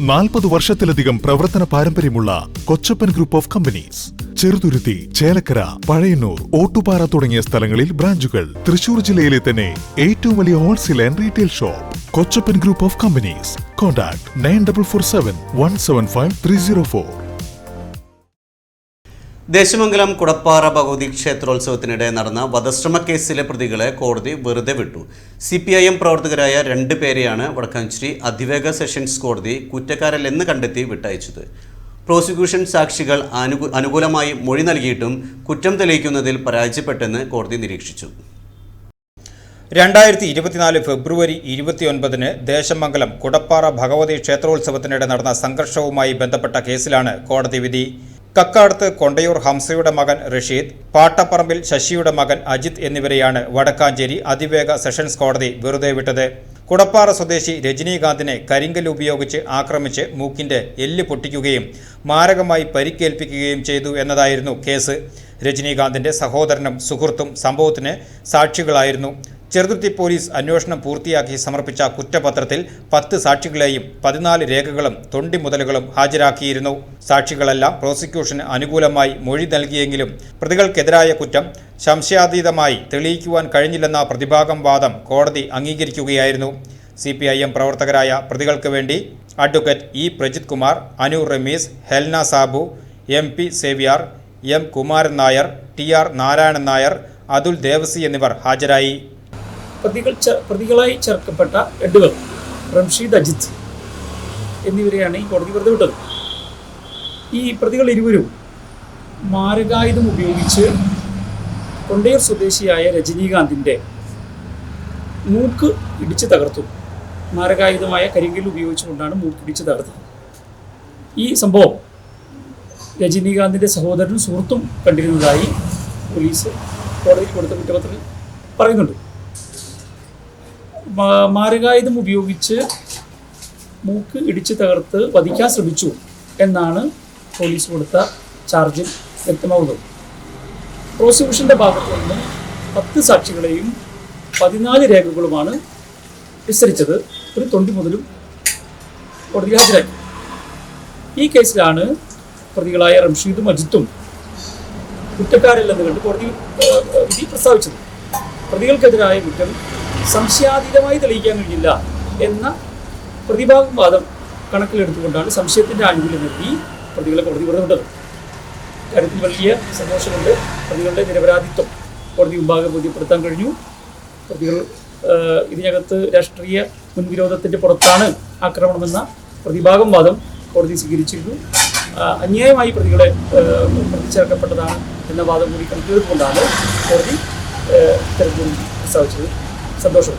40 വർഷത്തിലധികം പ്രവർത്തന പാരമ്പര്യമുള്ള Kochappan group of companies. Cheruthuruthy, Chelakkara, Pazhayannur, Ottupara തുടങ്ങിയ സ്ഥലങ്ങളിൽ ബ്രാഞ്ചുകൾ. തൃശൂർ ജില്ലയിലെ തന്നെ ഏറ്റവും വലിയ wholesale and retail shop Kochappan group of companies. Contact 9447 175 304. Desamangalam Kudappara Bhagavathi ക്ഷേത്രോത്സവത്തിനിടെ നടന്ന വധശ്രമ കേസിലെ പ്രതികളെ കോടതി വെറുതെ വിട്ടു. CPIM പ്രവർത്തകരായ 2 പേരെയാണ് വടക്കാഞ്ചേരി അതിവേഗ സെഷൻസ് കോടതി കുറ്റക്കാരല്ലെന്ന് കണ്ടെത്തി വിട്ടയച്ചത്. പ്രോസിക്യൂഷൻ സാക്ഷികൾ അനുകൂലമായി മൊഴി നൽകിയിട്ടും കുറ്റം തെളിയിക്കുന്നതിൽ പരാജയപ്പെട്ടെന്ന് കോടതി നിരീക്ഷിച്ചു. 2024 ഫെബ്രുവരി 29 ദേശമംഗലം കുടപ്പാറ ഭഗവതി ക്ഷേത്രോത്സവത്തിനിടെ നടന്ന സംഘർഷവുമായി ബന്ധപ്പെട്ട കേസിലാണ് കോടതി വിധി. കക്കാടത്ത് കൊണ്ടയൂർ ഹംസയുടെ മകൻ റഷീദ്, പാട്ടപ്പറമ്പിൽ ശശിയുടെ മകൻ അജിത് എന്നിവരെയാണ് വടക്കാഞ്ചേരി അതിവേഗ സെഷൻസ് കോടതി വെറുതെ വിട്ടത്. കുടപ്പാറ സ്വദേശി രജനീകാന്തിനെ കരിങ്കല്ല് ഉപയോഗിച്ച് ആക്രമിച്ച് മൂക്കിന്റെ എല്ല് പൊട്ടിക്കുകയും മാരകമായി പരിക്കേൽപ്പിക്കുകയും ചെയ്തു എന്നതായിരുന്നു കേസ്. രജനീകാന്തിന്റെ സഹോദരനും സുഹൃത്തും സംഭവത്തിന് സാക്ഷികളായിരുന്നു. ചെറുതുരുത്തി പോലീസ് അന്വേഷണം പൂർത്തിയാക്കി സമർപ്പിച്ച കുറ്റപത്രത്തിൽ 10 സാക്ഷികളെയും 14 രേഖകളും തൊണ്ടിമുതലുകളും ഹാജരാക്കിയിരുന്നു. സാക്ഷികളെല്ലാം പ്രോസിക്യൂഷന് അനുകൂലമായി മൊഴി നൽകിയെങ്കിലും പ്രതികൾക്കെതിരായ കുറ്റം സംശയാതീതമായി തെളിയിക്കുവാൻ കഴിഞ്ഞില്ലെന്ന പ്രതിഭാഗം വാദം കോടതി അംഗീകരിക്കുകയായിരുന്നു. CPIM പ്രവർത്തകരായ പ്രതികൾക്ക് വേണ്ടി advocate E. Prajith Kumar, Anu Ramees, Helna Sabu, MP Xavier, M. Kumaran Nair, TR Narayanan Nair, Athul Devasy എന്നിവർ ഹാജരായി. പ്രതികളായി ചേർക്കപ്പെട്ട 2 പേർ റംഷീദ്, അജിത് എന്നിവരെയാണ് ഈ കോടതി വെറുതെ വിട്ടത്. ഈ പ്രതികൾ ഇരുവരും മാരകായുധം ഉപയോഗിച്ച് കൊണ്ടയൂർ സ്വദേശിയായ രജനീകാന്തിൻ്റെ മൂക്ക് ഇടിച്ച് തകർത്തു. മാരകായുധമായ കരിങ്കല്ല് ഉപയോഗിച്ചുകൊണ്ടാണ് മൂക്കിടിച്ച് തകർത്തത്. ഈ സംഭവം രജനീകാന്തിൻ്റെ സഹോദരനും സുഹൃത്തും കണ്ടിരുന്നതായി പോലീസ് കോടതിയിൽ കൊടുത്ത കുറ്റപത്രത്തിൽ പറയുന്നുണ്ട്. മാരകായുധം ഉപയോഗിച്ച് മൂക്ക് ഇടിച്ച് തകർത്ത് വധിക്കാൻ ശ്രമിച്ചു എന്നാണ് പോലീസ് കൊടുത്ത ചാർജിൽ വ്യക്തമാവുന്നത്. പ്രോസിക്യൂഷൻ്റെ ഭാഗത്തു നിന്ന് 10 സാക്ഷികളെയും 14 രേഖകളുമാണ് വിസ്തരിച്ചത്. ഒരു തൊണ്ടി മുതലും കോടതിയിൽ ഹാജരാക്കി. ഈ കേസിലാണ് പ്രതികളായ റംഷീദും അജിത്തും കുറ്റക്കാരല്ലെന്ന് കണ്ട് കോടതി വിധി പ്രസ്താവിച്ചത്. പ്രതികൾക്കെതിരായ കുറ്റം സംശയാതീതമായി തെളിയിക്കാൻ കഴിയില്ല എന്ന പ്രതിഭാഗം വാദം കണക്കിലെടുത്തുകൊണ്ടാണ് സംശയത്തിൻ്റെ ആനുകൂല്യം നൽകി പ്രതികളെ കോടതി വെറുതെ വിട്ടത്. കാര്യത്തിൽ വലിയ സന്തോഷമുണ്ട്. പ്രതികളുടെ നിരപരാധിത്വം കോടതി മുമ്പാകെ ബോധ്യപ്പെടുത്താൻ കഴിഞ്ഞു. പ്രതികൾ ഇതിനകത്ത് രാഷ്ട്രീയ മുൻവിരോധത്തിൻ്റെ പുറത്താണ് ആക്രമണമെന്ന പ്രതിഭാഗം വാദം കോടതി സ്വീകരിച്ചിരുന്നു. അന്യായമായി പ്രതികളെ പ്രതിചേർക്കപ്പെട്ടതാണ് എന്ന വാദം കൂടി കണക്കിലെടുത്തുകൊണ്ടാണ് കോടതി ഇത്തരത്തിൽ പ്രസ്താവിച്ചത്. സന്തോഷം.